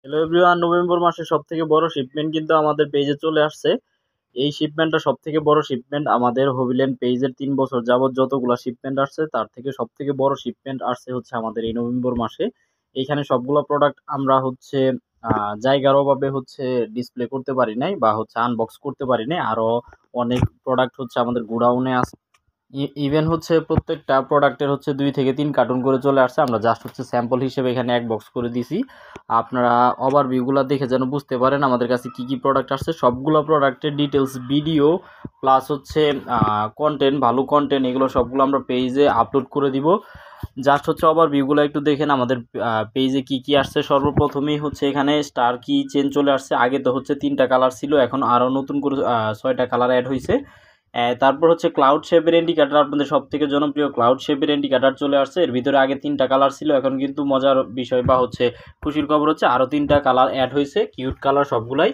Hello everyone, November মাসের সবথেকে বড় শিপমেন্ট কিন্তু আমাদের পেজে চলে আসছে। এই শিপমেন্টটা সবথেকে বড় শিপমেন্ট আমাদের হবিল্যান্ড পেজের 3 বছর যাবত যতগুলা শিপমেন্ট আসছে তার থেকে সবথেকে বড় শিপমেন্ট আসছে হচ্ছে আমাদের এই নভেম্বর মাসে। এইখানে সবগুলো প্রোডাক্ট আমরা হচ্ছে জায়গার অভাবে হচ্ছে ডিসপ্লে করতে পারি নাই বা হচ্ছে আনবক্স করতে পারি নাই। আরো অনেক প্রোডাক্ট হচ্ছে আমাদের গোডাউনে আছে। ইভেন হচ্ছে প্রত্যেকটা প্রোডাক্টের হচ্ছে 2 থেকে 3 কার্টুন করে চলে আসছে। আমরা জাস্ট হচ্ছে স্যাম্পল হিসেবে এখানে এক বক্স করে দিছি। আপনারা ওভারভিউগুলো দেখে যেন বুঝতে পারেন আমাদের কাছে কি কি প্রোডাক্ট আসছে। সবগুলো প্রোডাক্টের ডিটেলস ভিডিও প্লাস হচ্ছে কন্টেন্ট, ভালো কন্টেন্ট, এগুলো সবগুলো আমরা পেজে আপলোড করে দিব। জাস্ট হচ্ছে ওভারভিউগুলো একটু দেখেন আমাদের পেজে কি কি আসছে। সর্বপ্রথমেই হচ্ছে এখানে স্টার কি চেন চলে আসছে। আগে তো হচ্ছে 3টা কালার ছিল, এখন আরও নতুন করে 6টা কালার অ্যাড হয়েছে। তারপর হচ্ছে ক্লাউড শেপের ইন্ডিকেটার, আপনাদের সব থেকে জনপ্রিয় ক্লাউড শেপের ইন্ডিকেটার চলে আসছে। এর ভিতরে আগে 3টা কালার ছিল, এখন কিন্তু মজার বিষয় বা হচ্ছে খুশির খবর হচ্ছে আরও 3টা কালার অ্যাড হয়েছে, কিউট কালার সবগুলাই।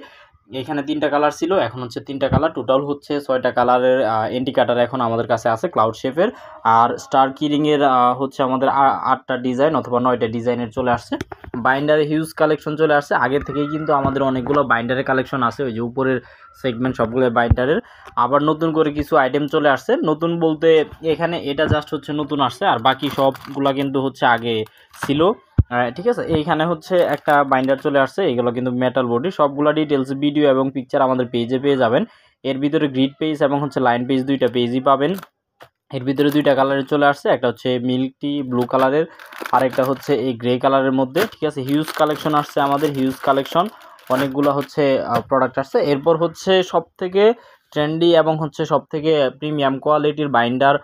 এখানে 3টা কালার ছিল, এখন হচ্ছে 3টা কালার, টোটাল হচ্ছে 6টা কালারের ইন্ডিকেটার এখন আমাদের কাছে আছে ক্লাউড শেপের। আর স্টার কিরিংয়ের হচ্ছে আমাদের 8টা ডিজাইন অথবা 9টা ডিজাইনের চলে আসছে। বাইন্ডারে হিউজ কালেকশন চলে আসছে। আগে থেকেই কিন্তু আমাদের অনেকগুলো বাইন্ডারের কালেকশন আছে, ওই যে উপরের সেগমেন্ট সবগুলো বাইন্ডারের। আবার নতুন করে কিছু আইটেম চলে আসছে। নতুন বলতে এখানে এটা জাস্ট হচ্ছে নতুন আসছে, আর বাকি সবগুলা কিন্তু হচ্ছে আগে ছিল। ঠিক আছে, এইখানে হচ্ছে একটা বাইন্ডার চলে আসছে, এগুলো কিন্তু মেটাল বডি। সবগুলা ডিটেলস ভিডিও এবং পিকচার আমাদের পেজে পেয়ে যাবেন। এর ভিতরে গ্রিড পেজ এবং হচ্ছে লাইন পেজ, 2টা পেজই পাবেন। এর ভিতরে 2টা কালারের চলে আসছে, একটা হচ্ছে মিল্ক টি ব্লু কালারের, আর একটা হচ্ছে এই গ্রে কালারের মধ্যে। ঠিক আছে, হিউজ কালেকশন আসছে আমাদের, হিউজ কালেকশন, অনেকগুলো হচ্ছে প্রোডাক্ট আসছে। এরপর হচ্ছে সব থেকে ট্রেন্ডি এবং হচ্ছে সব থেকে প্রিমিয়াম কোয়ালিটির বাইন্ডার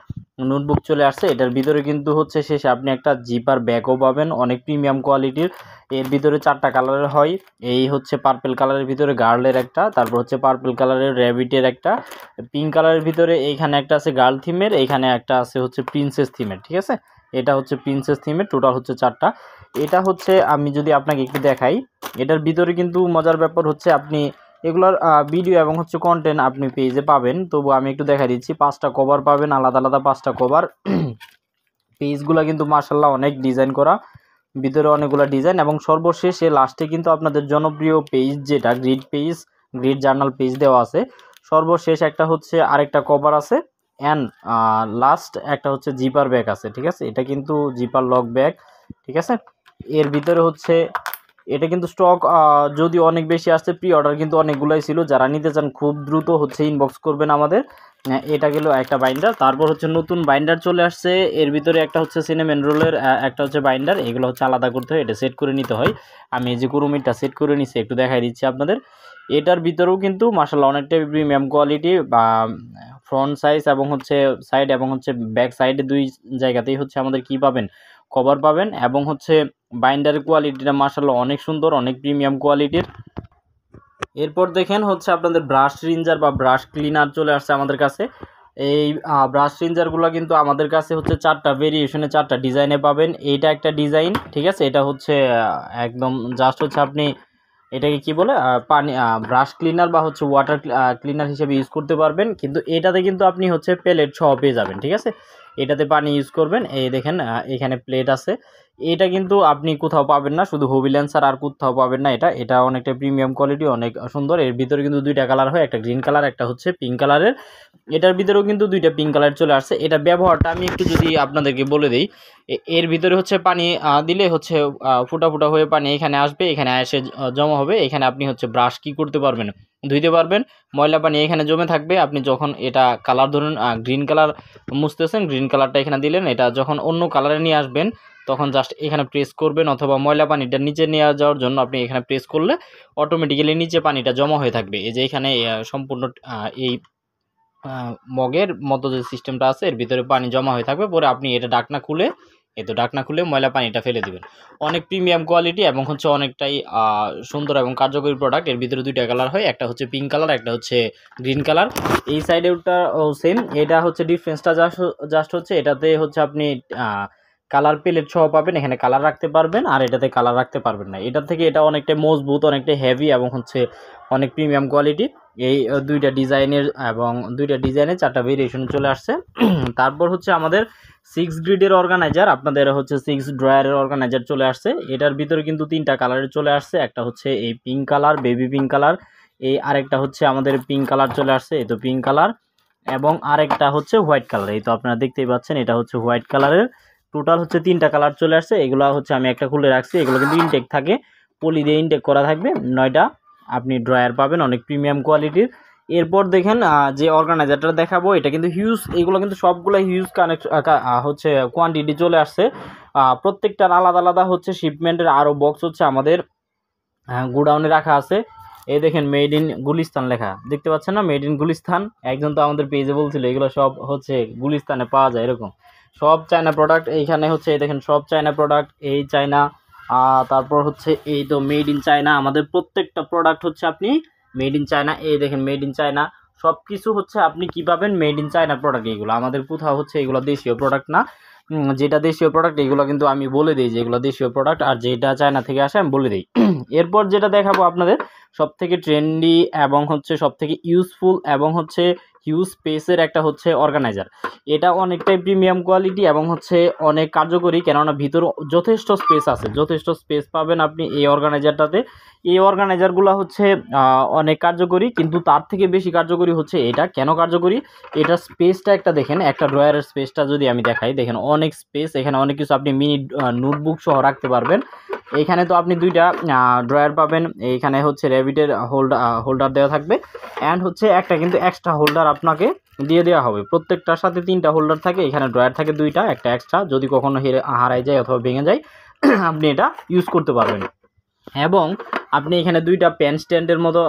নোটবুক চলে আসছে। এটার ভিতরে কিন্তু হচ্ছে শেষে আপনি একটা জিপার ব্যাগও পাবেন, অনেক প্রিমিয়াম কোয়ালিটির। এর ভিতরে 4টা কালারের হয়। এই হচ্ছে পার্পল কালারের ভিতরে গার্লের একটা, তারপর হচ্ছে পার্পল কালারের র্যাবিটের একটা, পিঙ্ক কালারের ভিতরে এইখানে একটা আছে গার্ল থিমের, এইখানে একটা আছে হচ্ছে প্রিন্সেস থিমের। ঠিক আছে, এটা হচ্ছে প্রিন্সেস থিমের, টোটাল হচ্ছে 4টা। এটা হচ্ছে আমি যদি আপনাকে একটু দেখাই, এটার ভিতরে কিন্তু মজার ব্যাপার হচ্ছে আপনি এগুলোর ভিডিও এবং হচ্ছে কন্টেন্ট আপনি পেজে পাবেন। তবু আমি একটু দেখা দিচ্ছি, 5টা কভার পাবেন, আলাদা আলাদা 5টা কভার। পেজগুলো কিন্তু মার্শাল্লাহ অনেক ডিজাইন করা, ভিতরে অনেকগুলো ডিজাইন, এবং সর্বশেষে লাস্টে কিন্তু আপনাদের জনপ্রিয় পেজ যেটা grid page, grid journal page দেওয়া আছে। সর্বশেষ একটা হচ্ছে আরেকটা কভার আছে, অ্যান্ড লাস্ট একটা হচ্ছে জিপার ব্যাগ আছে। ঠিক আছে, এটা কিন্তু জিপার লক ব্যাগ। ঠিক আছে, এর ভিতরে হচ্ছে এটা কিন্তু স্টক যদি অনেক বেশি আসছে, প্রি অর্ডার কিন্তু অনেকগুলোই ছিল। যারা নিতে চান খুব দ্রুত হচ্ছে ইনবক্স করবেন আমাদের। এটা গেল একটা বাইন্ডার। তারপর হচ্ছে নতুন বাইন্ডার চলে আসছে, এর ভিতরে একটা হচ্ছে সিনেমেন রোলের একটা হচ্ছে বাইন্ডার, এগুলো হচ্ছে আলাদা করতে হয়, এটা সেট করে নিতে হয়। আমি এই যে কুরুমিটা সেট করে নিচ্ছি, একটু দেখাই দিচ্ছি আপনাদের। এটার ভিতরেও কিন্তু মাশাআল্লাহ অনেকটাই প্রিমিয়াম কোয়ালিটি, বা ফ্রন্ট সাইজ এবং হচ্ছে সাইড এবং হচ্ছে ব্যাক সাইডে 2 জায়গাতেই হচ্ছে আমাদের কি পাবেন, কভার পাবেন। এবং হচ্ছে বাইন্ডারের কোয়ালিটিটা মাশাআল্লাহ অনেক সুন্দর, অনেক প্রিমিয়াম কোয়ালিটির। এরপর দেখেন হচ্ছে আপনাদের ব্রাশ রিঞ্জার বা ব্রাশ ক্লিনার চলে আসছে আমাদের কাছে। এই ব্রাশ রিঞ্জারগুলো কিন্তু আমাদের কাছে হচ্ছে 4টা ভেরিয়েশনে 4টা ডিজাইনে পাবেন। এইটা একটা ডিজাইন, ঠিক আছে, এটা হচ্ছে একদম জাস্ট হচ্ছে আপনি এটাকে কি বলে পানি ব্রাশ ক্লিনার বা হচ্ছে ওয়াটার ক্লিনার হিসেবে ইউজ করতে পারবেন। কিন্তু এটাতে কিন্তু আপনি হচ্ছে প্লেট সহ পেয়ে যাবেন। ঠিক আছে, এটাতে পানি ইউজ করবেন, এই দেখেন এখানে প্লেট আছে। এটা কিন্তু আপনি কোথাও পাবেন না, শুধু হবিল্যান্সার, আর কোথাও পাবেন না। এটা অনেকটা প্রিমিয়াম কোয়ালিটি, অনেক সুন্দর। এর ভিতরে কিন্তু 2টা কালার হয়, একটা গ্রিন কালার, একটা হচ্ছে পিঙ্ক কালারের। এটার ভিতরেও কিন্তু 2টা পিঙ্ক কালার চলে আসছে। এটা ব্যবহারটা আমি একটু যদি আপনাদেরকে বলে দিই, এর ভিতরে হচ্ছে পানি দিলে হচ্ছে ফুটা ফুটা হয়ে পানি এখানে আসবে, এখানে এসে জমা হবে। এখানে আপনি হচ্ছে ব্রাশ কি করতে পারবেন, ধুইতে পারবেন। ময়লা পানি এখানে জমে থাকবে, আপনি যখন এটা কালার ধরুন গ্রিন কালার মুছতেছেন, গ্রিন কালারটা এখানে দিলেন, এটা যখন অন্য কালারে নিয়ে আসবেন তখন জাস্ট এখানে প্রেস করবেন, অথবা ময়লা পানিটা নিচে নিয়ে যাওয়ার জন্য আপনি এখানে প্রেস করলে অটোমেটিক্যালি নিচে পানিটা জমা হয়ে থাকবে। এই যে এখানে সম্পূর্ণ এই মগের মতো যে সিস্টেমটা আছে, এর ভিতরে পানি জমা হয়ে থাকবে। পরে আপনি এটা ঢাকনা খুলে, ঢাকনা খুলে ময়লা পানিটা ফেলে দিবেন। অনেক প্রিমিয়াম কোয়ালিটি এবং হচ্ছে অনেকটাই সুন্দর এবং কার্যকরী প্রোডাক্ট। এর ভিতরে 2টা কালার হয়, একটা হচ্ছে পিঙ্ক কালার, একটা হচ্ছে গ্রিন কালার। এই সাইডে ওটা সেম, এটা হচ্ছে ডিফারেন্সটা জাস্ট হচ্ছে এটাতে হচ্ছে আপনি কালার প্যালেট সহ পাবেন, এখানে কালার রাখতে পারবেন, আর এটাতে কালার রাখতে পারবেন না। এটার থেকে এটা অনেকটাই মজবুত, অনেকটাই হেভি এবং হচ্ছে অনেক প্রিমিয়াম কোয়ালিটি। এই দুইটা ডিজাইনের এবং দুইটা ডিজাইনের 4টা ভেরিয়েশন চলে আসছে। তারপর হচ্ছে আমাদের 6 গ্রিডের অর্গানাইজার, আপনাদের হচ্ছে 6 ড্রয়ারের অর্গানাইজার চলে আসছে। এটার ভিতরে কিন্তু 3টা কালারের চলে আসছে, একটা হচ্ছে এই pink colour, baby pink colour, এই আরেকটা হচ্ছে আমাদের পিঙ্ক কালার চলে আসছে, এই তো পিঙ্ক কালার, এবং আরেকটা হচ্ছে হোয়াইট কালার। এই তো আপনারা দেখতেই পাচ্ছেন, এটা হচ্ছে হোয়াইট কালারের। টোটাল হচ্ছে 3টা কালার চলে আসছে। এগুলো হচ্ছে আমি একটা খুলে রাখছি, এগুলো কিন্তু ইনটেক থাকে, পলি দিয়ে ইনটেক করা থাকবে। 9টা আপনি ড্রয়ার পাবেন অনেক প্রিমিয়াম কোয়ালিটির। এরপর দেখেন যে অর্গানাইজারটা দেখাবো, এটা কিন্তু হিউজ, এগুলো কিন্তু সবগুলো হিউজ হচ্ছে কোয়ান্টিটি চলে আসছে। প্রত্যেকটার আলাদা আলাদা হচ্ছে শিপমেন্টের আরও বক্স হচ্ছে আমাদের গোডাউনে রাখা আছে। এই দেখেন মেড ইন গুলিস্তান লেখা, দেখতে পাচ্ছেন না, মেড ইন গুলিস্তান। একজন তো আমাদের পেজে বলছিল এগুলো সব হচ্ছে গুলিস্তানে পাওয়া যায়, এরকম সব চায়না প্রোডাক্ট। এইখানে হচ্ছে এই দেখেন সব চায়না প্রোডাক্ট, এই চায়না, তারপর হচ্ছে এই তো মেড ইন চায়না। আমাদের প্রত্যেকটা প্রোডাক্ট হচ্ছে আপনি মেড ইন চায়না। এই দেখেন মেড ইন চায়না, সব কিছু হচ্ছে আপনি কি পাবেন, মেড ইন চায়না প্রোডাক্ট। এগুলো আমাদের কোথাও হচ্ছে এগুলো দেশীয় প্রোডাক্ট না। যেটা দেশীয় প্রোডাক্ট এগুলো কিন্তু আমি বলে দিই যে এগুলো দেশীয় প্রোডাক্ট, আর যেটা চায়না থেকে আসে আমি বলে দিই। এরপর যেটা দেখাবো আপনাদের সবথেকে ট্রেন্ডি এবং হচ্ছে সবথেকে ইউজফুল এবং হচ্ছে হিউজ স্পেসের একটা হচ্ছে অর্গানাইজার। এটা অনেকটাই প্রিমিয়াম কোয়ালিটি এবং হচ্ছে অনেক কার্যকরী, কেননা ভিতরে যথেষ্ট স্পেস আছে, যথেষ্ট স্পেস পাবেন আপনি এই অর্গানাইজারটাতে। এই অর্গানাইজারগুলো হচ্ছে অনেক কার্যকরী, কিন্তু তার থেকে বেশি কার্যকরী হচ্ছে এটা। কেন কার্যকরী, এটা স্পেসটা একটা দেখেন, একটা ড্রয়ারের স্পেসটা যদি আমি দেখাই, দেখেন অনেক স্পেস, এখানে অনেক কিছু আপনি মিনি নোটবুক সহ রাখতে পারবেন। এইখানে তো আপনি দুইটা ড্রয়ার পাবেন, এইখানে হচ্ছে র্যাবিটের হোল্ডার দেওয়া থাকবে, অ্যান্ড হচ্ছে একটা কিন্তু এক্সট্রা হোল্ডার আপনাকে দিয়ে দেওয়া হবে। প্রত্যেকটার সাথে 3টা হোল্ডার থাকে, এখানে ড্রয়ার থাকে 2টা, একটা এক্সট্রা, যদি কখনো হারাই যায় অথবা ভেঙে যায় আপনি এটা ইউজ করতে পারবেন। এবং আপনি এখানে 2টা পেন স্ট্যান্ডের মতো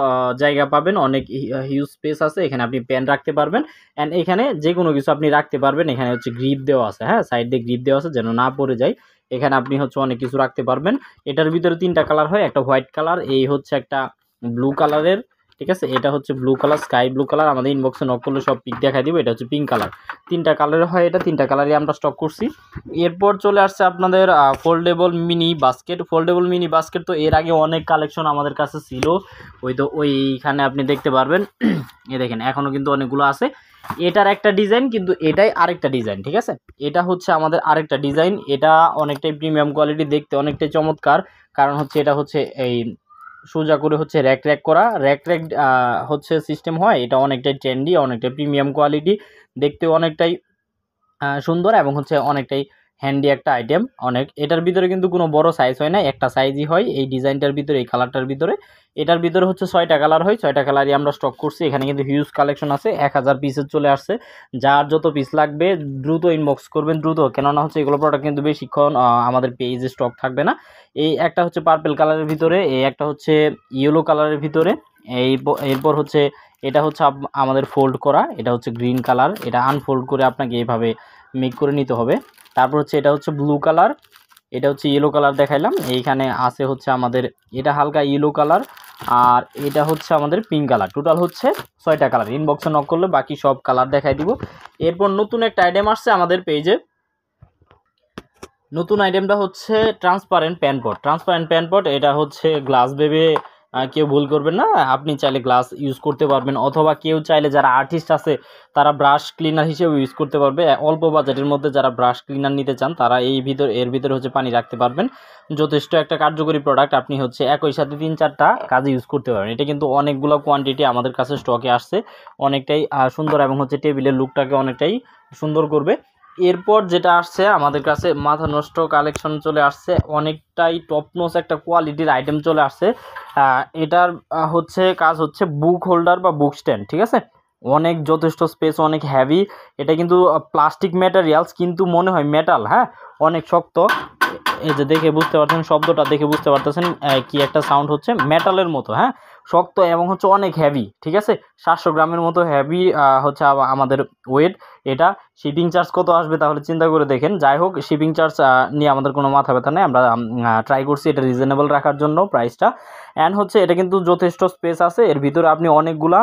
জায়গা পাবেন, অনেক হিউজ স্পেস আছে, এখানে আপনি পেন রাখতে পারবেন, অ্যান্ড এখানে যে কোনো কিছু আপনি রাখতে পারবেন। এখানে হচ্ছে গ্রিপ দেওয়া আছে, হ্যাঁ, সাইড দিয়ে গ্রিপ দেওয়া আছে যেন না পড়ে যায়। এখানে আপনি হচ্ছে অনেক কিছু রাখতে পারবেন। এটার ভিতরে 3টা কালার হয়, একটা হোয়াইট কালার, এই হচ্ছে একটা ব্লু কালারের, ঠিক আছে, এটা হচ্ছে blue colour, sky blue colour. আমাদের ইনবক্সে নক করলে সব পিক দেখা দিব। এটা হচ্ছে পিঙ্ক কালার। 3টা কালারের হয়, এটা 3টা কালারই আমরা স্টক করছি। এরপর চলে আসছে আপনাদের foldable mini basket. Foldable mini basket তো এর আগে অনেক কালেকশন আমাদের কাছে ছিল, ওই তো ওইখানে আপনি দেখতে পারবেন। এ দেখেন এখনও কিন্তু অনেকগুলো আছে। এটার একটা ডিজাইন, কিন্তু এটাই আরেকটা ডিজাইন, ঠিক আছে, এটা হচ্ছে আমাদের আরেকটা ডিজাইন। এটা অনেকটাই প্রিমিয়াম কোয়ালিটি, দেখতে অনেকটাই চমৎকার, কারণ হচ্ছে এটা হচ্ছে এই সোজা করে হচ্ছে র্যাক র্যাক করা, র্যাক র্যাক হচ্ছে সিস্টেম হয়। এটা অনেকটাই ট্রেন্ডি, অনেকটাই প্রিমিয়াম কোয়ালিটি, দেখতে অনেকটাই সুন্দর এবং হচ্ছে অনেকটাই হ্যান্ডি একটা আইটেম অনেক। এটার ভিতরে কিন্তু কোনো বড় সাইজ হয় না, একটা সাইজই হয় এই ডিজাইনটার ভিতরে, এই কালারটার ভিতরে। এটার ভিতরে হচ্ছে 6টা কালার হয়, 6টা কালারই আমরা স্টক করছি। এখানে কিন্তু হিউজ কালেকশন আছে, 1000 পিসের চলে আসছে। যার যত পিস লাগবে দ্রুত ইনবক্স করবেন, দ্রুত, কেননা হচ্ছে এগুলো প্রোডাক্ট কিন্তু বেশিক্ষণ আমাদের পেজে স্টক থাকবে না। এই একটা হচ্ছে পার্পেল কালারের ভিতরে, এই একটা হচ্ছে ইয়েলো কালারের ভিতরে, এরপর হচ্ছে এটা হচ্ছে আমাদের ফোল্ড করা, এটা হচ্ছে গ্রিন কালার, এটা আনফোল্ড করে আপনাকে এইভাবে মেক করে নিতে হবে। তারপর হচ্ছে এটা হচ্ছে ব্লু কালার, এটা হচ্ছে ইয়েলো কালার দেখাইলাম। এইখানে আছে হচ্ছে আমাদের এটা হালকা ইয়েলো কালার, আর এটা হচ্ছে আমাদের পিঙ্ক কালার। টোটাল হচ্ছে 6টা কালার। ইনবক্সে নক করলে বাকি সব কালার দেখাই দিব। এরপর নতুন একটা আইটেম আসছে আমাদের পেজে। নতুন আইটেমটা হচ্ছে ট্রান্সপারেন্ট প্যানপট। ট্রান্সপারেন্ট প্যানপট, এটা হচ্ছে গ্লাস ভেবে কেউ ভুল করবেন না, আপনি চাইলে গ্লাস ইউজ করতে পারবেন, অথবা কেউ চাইলে যারা আর্টিস্ট আছে তারা ব্রাশ ক্লিনার হিসেবে ইউজ করতে পারবে। অল্প বাজেটের মধ্যে যারা ব্রাশ ক্লিনার নিতে চান তারা এর ভিতরে হচ্ছে পানি রাখতে পারবেন। যথেষ্ট একটা কার্যকরী প্রোডাক্ট, আপনি হচ্ছে একই সাথে 3-4টা কাজে ইউজ করতে পারবেন। এটা কিন্তু অনেকগুলো কোয়ান্টিটি আমাদের কাছে স্টকে আসছে, অনেকটাই সুন্দর এবং হচ্ছে টেবিলের লুকটাকে অনেকটাই সুন্দর করবে। এরপর যেটা আসছে আমাদের কাছে মাথা নষ্ট কালেকশন চলে আসছে, অনেকটাই টপনোস একটা কোয়ালিটির আইটেম চলে আসছে। এটার হচ্ছে কাজ হচ্ছে বুক হোল্ডার বা বুক স্ট্যান্ড, ঠিক আছে, অনেক যথেষ্ট স্পেস, অনেক হেভি। এটা কিন্তু প্লাস্টিক ম্যাটেরিয়ালস, কিন্তু মনে হয় মেটাল, হ্যাঁ, অনেক শক্ত। এই যে দেখে বুঝতে পারছেন, শব্দটা দেখে বুঝতে পারতেছেন কি একটা সাউন্ড হচ্ছে, মেটালের মতো, হ্যাঁ, শক্ত এবং হচ্ছে অনেক হেভি, ঠিক আছে, 700 গ্রামের মতো হেভি হচ্ছে আমাদের ওয়েট। এটা শিপিং চার্জ কত আসবে তাহলে চিন্তা করে দেখেন। যাই হোক, শিপিং চার্জ নিয়ে আমাদের কোনো মাথা ব্যথা নেই, আমরা ট্রাই করছি এটা রিজনেবল রাখার জন্য প্রাইসটা। অ্যান্ড হচ্ছে এটা কিন্তু যথেষ্ট স্পেস আছে এর ভিতরে, আপনি অনেকগুলা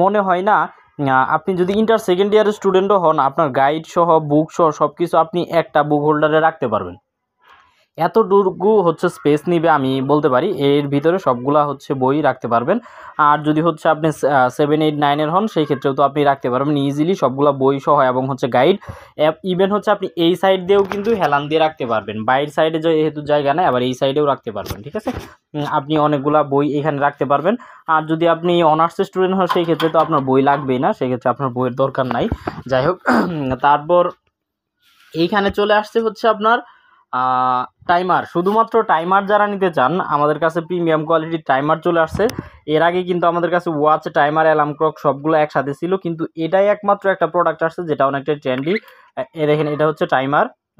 মনে হয় না আপনি যদি ইন্টার সেকেন্ড ইয়ারের স্টুডেন্টও হন, আপনার গাইড সহ বুক সহ সব কিছু আপনি একটা বুক হোল্ডারে রাখতে পারবেন। এতটুকু হচ্ছে স্পেস নিবে আমি বলতে পারি, এর ভিতরে সবগুলা হচ্ছে বই রাখতে পারবেন। আর যদি হচ্ছে আপনি 7, 8, 9-এর হন, সেই ক্ষেত্রেও তো আপনি রাখতে পারবেন ইজিলি সবগুলা বই সহ এবং হচ্ছে গাইড। ইভেন হচ্ছে আপনি এই সাইড দিয়েও কিন্তু হেলান দিয়ে রাখতে পারবেন, বাইরের সাইডে যেহেতু জায়গা নেই, আবার এই সাইডেও রাখতে পারবেন। ঠিক আছে, আপনি অনেকগুলা বই এখানে রাখতে পারবেন। আর যদি আপনি অনার্সের স্টুডেন্ট হন, সেই ক্ষেত্রে তো আপনার বই লাগবেই না, সেই ক্ষেত্রে আপনার বইয়ের দরকার নাই। যাই হোক, তারপর এইখানে চলে আসছে হচ্ছে আপনার টাইমার। শুধুমাত্র টাইমার যারা নিতে চান, আমাদের কাছে প্রিমিয়াম কোয়ালিটির টাইমার চলে আসছে। এর আগে কিন্তু আমাদের কাছে ওয়াচ, টাইমার, অ্যালার্ম ক্লক সবগুলো একসাথে ছিল, কিন্তু এটাই একমাত্র একটা প্রোডাক্ট আসছে যেটা অনেকটা ট্রেন্ডি। দেখেন, এটা হচ্ছে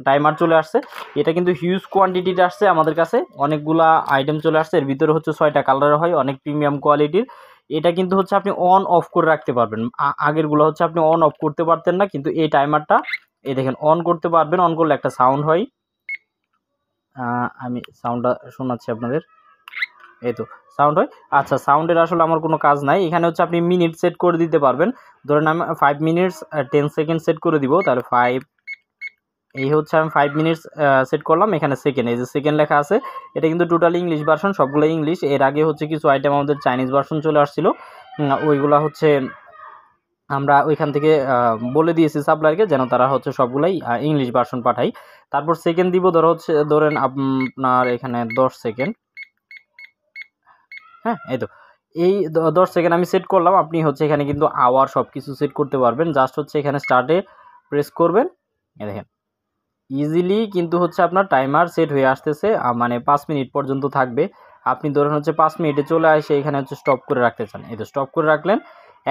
টাইমার চলে আসছে। এটা কিন্তু হিউজ কোয়ান্টিটিতে আসছে আমাদের কাছে, অনেকগুলা আইটেম চলে আসছে। এর ভিতরে হচ্ছে 6টা কালার হয়, অনেক প্রিমিয়াম কোয়ালিটির। এটা কিন্তু হচ্ছে আপনি অন অফ করে রাখতে পারবেন। আগেরগুলো হচ্ছে আপনি অন অফ করতে পারতেন না, কিন্তু এই টাইমারটা এই দেখেন অন করতে পারবেন। অন করলে একটা সাউন্ড হয়, আমি সাউন্ডটা শোনাচ্ছি আপনাদের। এই তো সাউন্ড হয়। আচ্ছা, সাউন্ডের আসলে আমার কোনো কাজ নাই। এখানে হচ্ছে আপনি মিনিট সেট করে দিতে পারবেন। ধরেন আমি 5 মিনিটস 10 সেকেন্ড সেট করে দিব, তাহলে 5, এই হচ্ছে আমি 5 মিনিটস সেট করলাম। এখানে সেকেন্ড, এই যে সেকেন্ড লেখা আছে, এটা কিন্তু টোটালি ইংলিশ ভার্সন, সবগুলো ইংলিশ। এর আগে হচ্ছে কিছু আইটেম আমাদের চাইনিজ ভার্সন চলে আসছিল, ওইগুলা হচ্ছে আমরা ওইখান থেকে বলে দিয়েছি সাপ্লায়ারকে যেন তারা হচ্ছে সবগুলাই ইংলিশ ভার্সন পাঠাই। তারপর সেকেন্ড দিব, ধরেন আপনার এখানে 10 সেকেন্ড। হ্যাঁ, এই তো এই 10 সেকেন্ড আমি সেট করলাম। আপনি হচ্ছে এখানে কিন্তু আওয়ার সব কিছু সেট করতে পারবেন। জাস্ট হচ্ছে এখানে স্টার্টে প্রেস করবেন, দেখেন ইজিলি কিন্তু হচ্ছে আপনার টাইমার সেট হয়ে আসতেছে। মানে 5 মিনিট পর্যন্ত থাকবে। আপনি ধরেন হচ্ছে 5 মিনিটে চলে আসে এখানে হচ্ছে স্টপ করে রাখতে চান, এই তো স্টপ করে রাখলেন।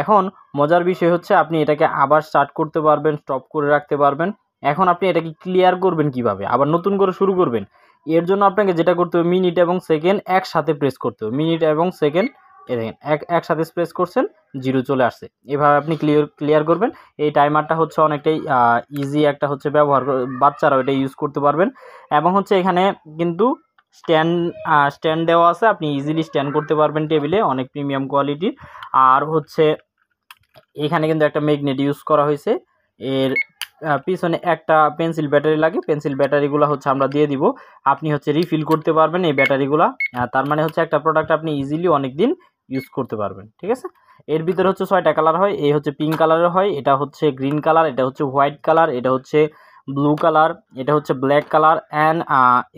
এখন মজার বিষয় হচ্ছে আপনি এটাকে আবার স্টার্ট করতে পারবেন, স্টপ করে রাখতে পারবেন। এখন আপনি এটাকে ক্লিয়ার করবেন কিভাবে, আবার নতুন করে শুরু করবেন। এর জন্য আপনাকে যেটা করতে হবে, মিনিট এবং সেকেন্ড একসাথে প্রেস করতে হবে। মিনিট এবং সেকেন্ড দেখেন একসাথে প্রেস করছেন, 0 চলে আসছে। এভাবে আপনি ক্লিয়ার করবেন। এই টাইমারটা হচ্ছে অনেকটাই ইজি একটা হচ্ছে ব্যবহার, বাচ্চারাও এটা ইউজ করতে পারবেন। এবং হচ্ছে এখানে কিন্তু স্ট্যান্ড দেওয়া আছে, আপনি ইজিলি স্ট্যান্ড করতে পারবেন টেবিলে, অনেক প্রিমিয়াম কোয়ালিটির। আর হচ্ছে এখানে কিন্তু একটা ম্যাগনেট ইউজ করা হয়েছে। এর পিছনে একটা পেন্সিল ব্যাটারি লাগে, পেন্সিল ব্যাটারিগুলো হচ্ছে আমরা দিয়ে দিব। আপনি হচ্ছে রিফিল করতে পারবেন এই ব্যাটারিগুলা। তার মানে হচ্ছে একটা প্রোডাক্ট আপনি ইজিলি অনেক দিন ইউজ করতে পারবেন। ঠিক আছে, এর ভিতরে হচ্ছে 6টা কালার হয়। এই হচ্ছে পিঙ্ক কালারের হয়, এটা হচ্ছে গ্রিন কালার, এটা হচ্ছে হোয়াইট কালার, এটা হচ্ছে ব্লু কালার, এটা হচ্ছে ব্ল্যাক কালার, অ্যান্ড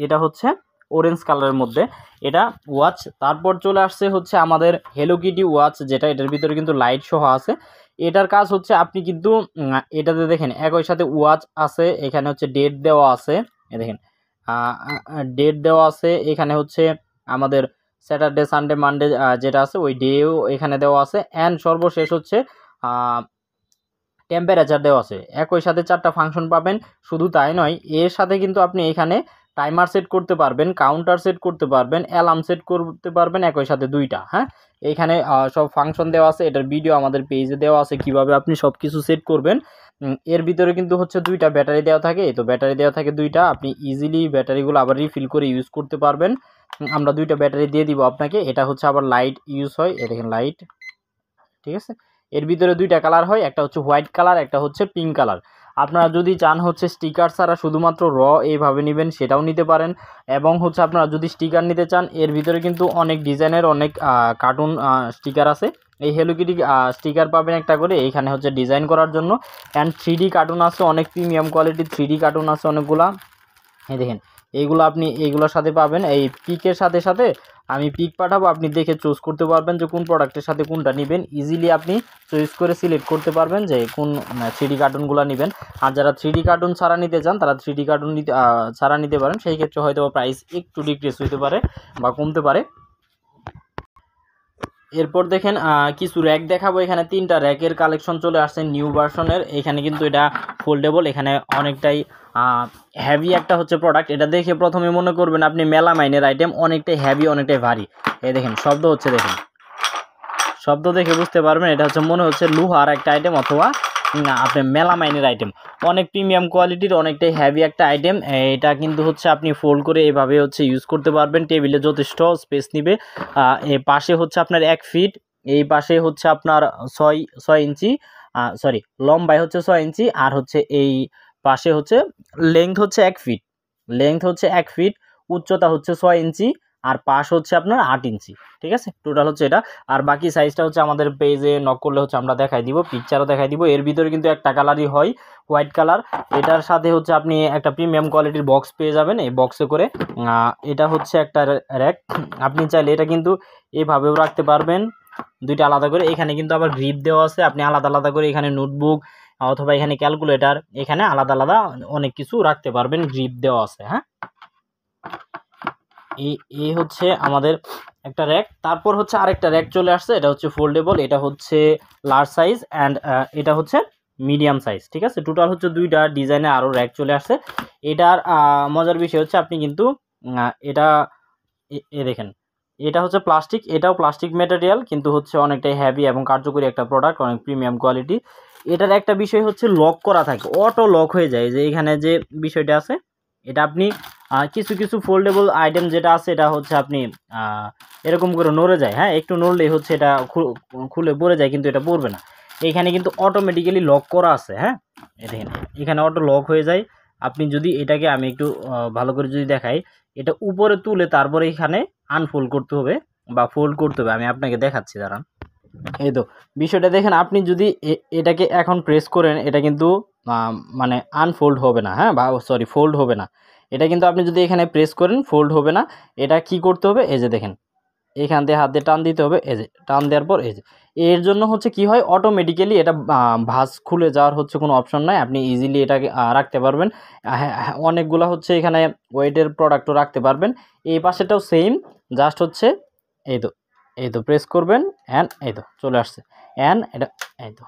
এটা হচ্ছে অরেঞ্জ কালারের মধ্যে এটা ওয়াচ। তারপর চলে আসছে হচ্ছে আমাদের হ্যালো কিটি ওয়াচ, যেটা এটার ভিতরে কিন্তু লাইট সহ আছে। এটার কাজ হচ্ছে আপনি কিন্তু এটাতে দেখেন একই সাথে ওয়াচ আছে, এখানে হচ্ছে ডেট দেওয়া আছে, দেখেন ডেট দেওয়া আছে। এখানে হচ্ছে আমাদের স্যাটারডে, সানডে, মানডে যেটা আছে ওই ডেও এখানে দেওয়া আছে। অ্যান্ড সর্বশেষ হচ্ছে টেম্পারেচার দেওয়া আছে। একই সাথে 4টা ফাংশন পাবেন। শুধু তাই নয়, এর সাথে কিন্তু আপনি এখানে টাইমার সেট করতে পারবেন, কাউন্টার সেট করতে পারবেন, অ্যালার্ম সেট করতে পারবেন, একই সাথে 2টা। হ্যাঁ, এখানে সব ফাংশন দেওয়া আছে। এটার ভিডিও আমাদের পেজে দেওয়া আছে কিভাবে আপনি সব কিছু সেট করবেন। এর ভিতরে কিন্তু হচ্ছে 2টা ব্যাটারি দেওয়া থাকে, তো ব্যাটারি দেওয়া থাকে 2টা। আপনি ইজিলি ব্যাটারিগুলো আবার রিফিল করে ইউজ করতে পারবেন। আমরা 2টা ব্যাটারি দিয়ে দিব আপনাকে। এটা হচ্ছে আবার লাইট ইউজ হয়, এ দেখেন লাইট। ঠিক আছে, এর ভিতরে 2টা কালার হয়, একটা হচ্ছে হোয়াইট কালার, একটা হচ্ছে পিঙ্ক কালার। আপনারা যদি চান হচ্ছে স্টিকার ছাড়া শুধুমাত্র এইভাবে নেবেন, সেটাও নিতে পারেন। এবং হচ্ছে আপনারা যদি স্টিকার নিতে চান, এর ভিতরে কিন্তু অনেক ডিজাইনের অনেক কার্টুন স্টিকার আছে। এই হ্যালো কিটি স্টিকার পাবেন একটা করে, এইখানে হচ্ছে ডিজাইন করার জন্য। অ্যান্ড 3D কার্টুন আছে, অনেক প্রিমিয়াম কোয়ালিটির 3D কার্টুন আছে অনেকগুলা। এই দেখেন এইগুলো আপনি এইগুলোর সাথে পাবেন। এই পিকের সাথে সাথে আমি পিক পাঠাবো, আপনি দেখে চুজ করতে পারবেন যে কোন প্রোডাক্টের সাথে কোনটা নেবেন। ইজিলি আপনি চয়েস করে সিলেক্ট করতে পারবেন যে কোন 3D কার্টুনগুলো নেবেন। আর যারা 3D কার্টুন ছাড়া নিতে চান, তারা 3D কার্টুন ছাড়া নিতে পারেন। সেই ক্ষেত্রে হয়তো প্রাইস একটু ডিক্রিজ হতে পারে বা কমতে পারে। এরপর দেখেন কিছু র্যাক দেখাবো। এখানে 3টা র্যাকের কালেকশন চলে আসছে নিউ ভার্সনের। এখানে কিন্তু এটা ফোল্ডেবল, এখানে অনেকটাই হেভি একটা হচ্ছে প্রোডাক্ট। এটা দেখে প্রথমে মনে করবেন আপনি মেলামাইনের আইটেম, অনেকটাই হেভি, অনেকটাই ভারী। এই দেখেন শব্দ হচ্ছে, দেখেন শব্দ দেখে বুঝতে পারবেন এটা হচ্ছে মনে হচ্ছে লোহার একটা আইটেম অথবা আপনি মেলামাইনের আইটেম। অনেক প্রিমিয়াম কোয়ালিটির, অনেকটাই হেভি একটা আইটেম। এটা কিন্তু হচ্ছে আপনি ফোল্ড করে এভাবে হচ্ছে ইউজ করতে পারবেন, টেবিলে যথেষ্ট স্পেস নিবে। এই পাশে হচ্ছে আপনার 1 ফিট, এই পাশে হচ্ছে আপনার 6 ইঞ্চি, সরি লম্বায় হচ্ছে 6 ইঞ্চি, আর হচ্ছে এই পাশে হচ্ছে লেংথ হচ্ছে 1 ফিট, লেংথ হচ্ছে 1 ফিট, উচ্চতা হচ্ছে 6 ইঞ্চি, আর পাশ হচ্ছে আপনার 8 ইঞ্চি। ঠিক আছে, টোটাল হচ্ছে এটা। আর বাকি সাইজটা হচ্ছে আমাদের পেজে নক করলে হচ্ছে আমরা দেখাই দিব, পিকচারও দেখাই দিব। এর ভিতরে কিন্তু একটা কালারই হয়, হোয়াইট কালার। এটার সাথে হচ্ছে আপনি একটা প্রিমিয়াম কোয়ালিটির বক্স পেয়ে যাবেন, এই বক্সে করে। এটা হচ্ছে একটা র্যাক, আপনি চাইলে এটা কিন্তু এইভাবেও রাখতে পারবেন, দুইটা আলাদা করে। এখানে কিন্তু আবার গ্রিপ দেওয়া আছে, আপনি আলাদা আলাদা করে এখানে নোটবুক অথবা এখানে ক্যালকুলেটর, এখানে আলাদা আলাদা অনেক কিছু রাখতে পারবেন, গ্রিপ দেওয়া আছে। হ্যাঁ, এই হচ্ছে আমাদের একটা র্যাক। তারপর হচ্ছে আরেকটা র্যাক চলে আসছে, এটা হচ্ছে ফোল্ডেবল, এটা হচ্ছে লার্জ সাইজ অ্যান্ড এটা হচ্ছে মিডিয়াম সাইজ। ঠিক আছে, টোটাল হচ্ছে দুইটা ডিজাইনে আরও র্যাক চলে আসছে। এটার মজার বিষয় হচ্ছে আপনি কিন্তু এটা দেখেন, এটা হচ্ছে প্লাস্টিক, এটাও প্লাস্টিক ম্যাটেরিয়াল, কিন্তু হচ্ছে অনেকটাই হেভি এবং কার্যকরী একটা প্রোডাক্ট, অনেক প্রিমিয়াম কোয়ালিটি। এটার একটা বিষয় হচ্ছে লক করা থাকে, অটো লক হয়ে যায়, যে এখানে যে বিষয়টা আছে, এটা আপনি কিছু কিছু ফোল্ডেবল আইটেম যেটা আছে এটা হচ্ছে আপনি এরকম করে নড়ে যায়। হ্যাঁ, একটু নড়লেই হচ্ছে এটা খুলে পড়ে যায়, কিন্তু এটা পড়বে না। এখানে কিন্তু অটোমেটিক্যালি লক করা আছে। হ্যাঁ, দেখেন এখানে অটো লক হয়ে যায়। আপনি যদি এটাকে আমি একটু ভালো করে যদি দেখাই, এটা উপরে তুলে তারপরে এখানে আনফোল্ড করতে হবে বা ফোল্ড করতে হবে, আমি আপনাকে দেখাচ্ছি, দাঁড়ান। এই তো বিষয়টা দেখেন, আপনি যদি এটাকে এখন প্রেস করেন, এটা কিন্তু মানে আনফোল্ড হবে না। হ্যাঁ, বা সরি ফোল্ড হবে না। এটা কিন্তু আপনি যদি এখানে প্রেস করেন ফোল্ড হবে না। এটা কি করতে হবে, এই যে দেখেন, এখান দিয়ে হাত দিয়ে টান দিতে হবে, এই যে টান দেওয়ার পর এই যে, এর জন্য হচ্ছে কি হয়, অটোমেটিক্যালি এটা ভাঁজ খুলে যাওয়ার হচ্ছে কোনো অপশন নাই, আপনি ইজিলি এটাকে রাখতে পারবেন। অনেকগুলো হচ্ছে এখানে ওয়েটের প্রোডাক্টও রাখতে পারবেন। এই পাশেটাও সেম, জাস্ট হচ্ছে এই তো প্রেস করবেন অ্যান্ড এই তো চলে আসছে। অ্যান্ড এটা এই তো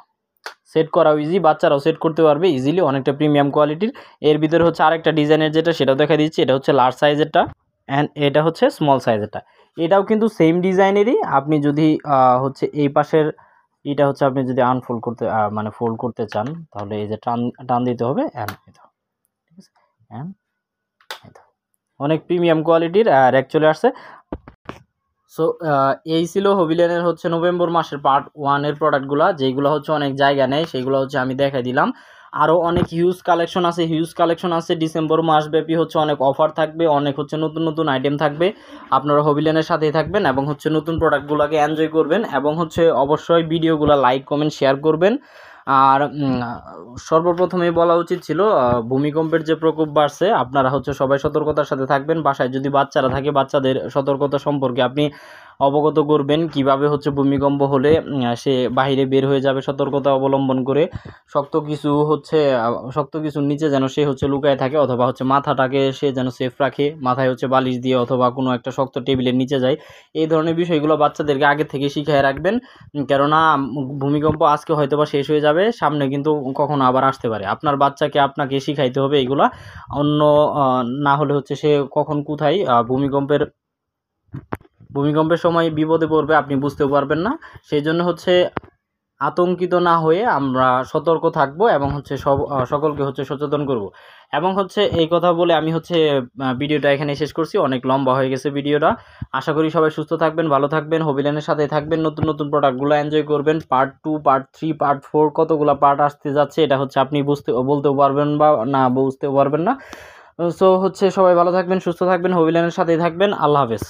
সেট করাও ইজি, বাচ্চারাও সেট করতে পারবে ইজিলি, অনেকটা প্রিমিয়াম কোয়ালিটির। এর ভিতরে হচ্ছে আরেকটা ডিজাইনের যেটা, সেটাও দেখা দিচ্ছি, এটা হচ্ছে লার্জ সাইজেরটা অ্যান্ড এটা হচ্ছে স্মল সাইজেরটা। এটাও কিন্তু সেম ডিজাইনেরই। আপনি যদি হচ্ছে এই পাশের এটা হচ্ছে আপনি যদি আনফোল্ড করতে মানে ফোল্ড করতে চান, তাহলে এই যে টান দিতে হবে অ্যান্ড এই তো, ঠিক আছে, অ্যান্ড এই তো অনেক প্রিমিয়াম কোয়ালিটির র্যাক চলে আসছে। সো এই ছিল হবিলেনের হচ্ছে নভেম্বর মাসের পার্ট 1-এর প্রোডাক্টগুলো, যেগুলো হচ্ছে অনেক জায়গা নেয়, সেইগুলো হচ্ছে আমি দেখাই দিলাম। আরও অনেক হিউজ কালেকশন আছে, ডিসেম্বর মাসব্যাপী হচ্ছে অনেক অফার থাকবে, অনেক হচ্ছে নতুন নতুন আইটেম থাকবে। আপনারা হবিলেনের সাথেই থাকবেন এবং হচ্ছে নতুন প্রোডাক্টগুলোকে এনজয় করবেন, এবং হচ্ছে অবশ্যই ভিডিওগুলো লাইক কমেন্ট শেয়ার করবেন। আর সর্বপ্রথমে বলা উচিত ছিল, ভূমিকম্পের যে প্রকোপ বাড়ছে, আপনারা হচ্ছে সবাই সতর্কতার সাথে থাকবেন। বাসায় যদি বাচ্চারা থাকে, বাচ্চাদের সতর্কতা সম্পর্কে আপনি অবগত করবেন, কিভাবে হচ্ছে ভূমিকম্প হলে সে বাইরে বের হয়ে যাবে সতর্কতা অবলম্বন করে। শক্ত কিছুর নিচে যেন সে হচ্ছে লুকায় থাকে, অথবা হচ্ছে মাথাটাকে সে যেন সেফ রাখে, মাথায় হচ্ছে বালিশ দিয়ে অথবা কোনো একটা শক্ত টেবিলের নিচে যায়। এই ধরনের বিষয়গুলো বাচ্চাদেরকে আগে থেকে শিখিয়ে রাখবেন, কেননা ভূমিকম্প আজকে হয়তো বা শেষ হয়ে যাবে, সামনে কিন্তু কখনো আবার আসতে পারে। আপনার বাচ্চাকে আপনাকে শিখাইতে হবে এগুলা, অন্য না হলে হচ্ছে সে কখন কোথায় ভূমিকম্পের সময় বিপদে পড়বে আপনি বুঝতেও পারবেন না। সেই জন্য হচ্ছে আতঙ্কিত না হয়ে আমরা সতর্ক থাকবো, এবং হচ্ছে সকলকে হচ্ছে সচেতন করব। এবং হচ্ছে এই কথা বলে আমি হচ্ছে ভিডিওটা এখানে শেষ করছি, অনেক লম্বা হয়ে গেছে ভিডিওটা। আশা করি সবাই সুস্থ থাকবেন, ভালো থাকবেন, হবিলেনের সাথে থাকবেন, নতুন নতুন প্রোডাক্টগুলো এনজয় করবেন। পার্ট 2, পার্ট 3, পার্ট 4 কতগুলো পার্ট আসতে যাচ্ছে, এটা হচ্ছে আপনি বলতেও পারবেন বা না বুঝতেও পারবেন না। সো হচ্ছে সবাই ভালো থাকবেন, সুস্থ থাকবেন, হবিলেনের সাথেই থাকবেন। আল্লাহ হাফেজ।